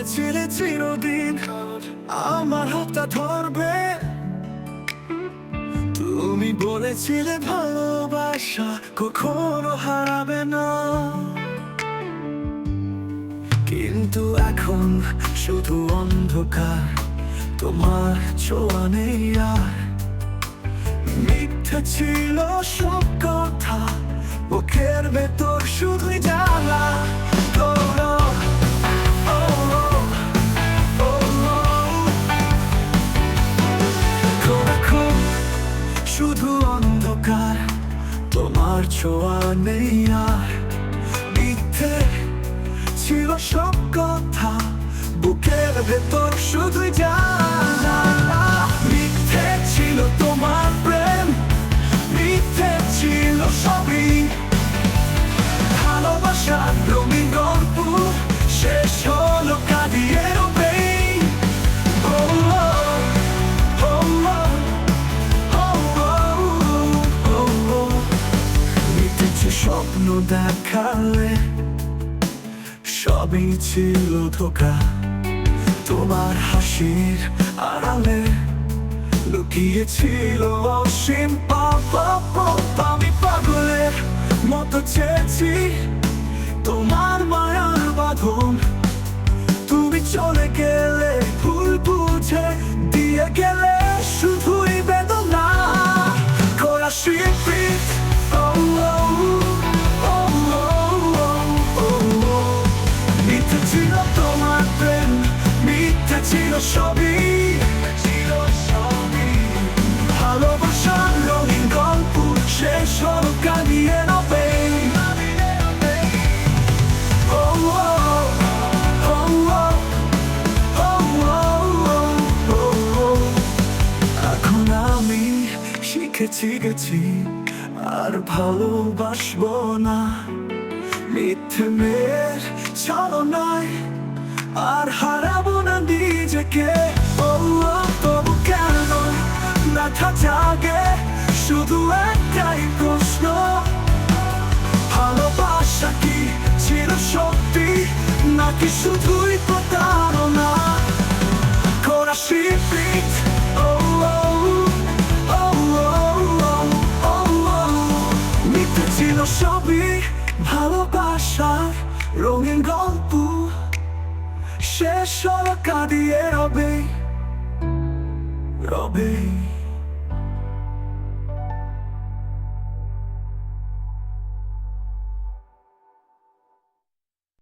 বলেছিলে চিরদিন আমার হাতটা ধরবে, তুমি বলেছিলে ভালোবাসা কখনো হারাবে না। কিন্তু এখন শুধু অন্ধকার, তোমার ছোঁয়া নেই আর। মিথ্যে ছিল সব কথা, বুকের ভেতর শুধুই জ্বালা। শুধু অন্ধকার, তোমার ছোঁয়া নেই আর। মিথ্যে ছিল সব কথা, বুকের ভেতর শুধুই জ্বালা। মিথ্যে ছিল তোমার প্রেম, মিথ্যে ছিল সবই। ভালোবাসার রঙিন গল্প শেষ হলো কাঁদিয়ে রবে। স্বপ্ন দেখালে সবই ছিল ধোঁকা, তোমার হাসির আড়ালে লুকিয়েছিল অসীম পাপ। আমি পাগলের মতো চেয়েছি তোমার মায়ার বাঁধন, তুমি চলে গেলে ভুল বুঝে দিয়ে গেলে শুধুই বেদনা। করা স্বীকৃত মিথ্যে ছিল তোমার প্রেম, মিথ্যে ছিল সবই। ভালোবাসার রঙিন গল্প শেষ হলো কাঁদিয়ে রবে। এখন আমি শিখেছি আর ভালোবাসবো না। মিথ্যে মেয়ের ছলনায় আর হারাবো না নিজেকে। তবু কেন ব্যথা জাগে শুধু একটাই প্রশ্ন, ভালোবাসা কি ছিল সত্যি নাকি শুধুই প্রতারণা? করা স্বীকৃত মিথ্যে ছিল সবই। ভালোবাসার রঙিন গল্প শেষ হলো কাঁদিয়ে রবে।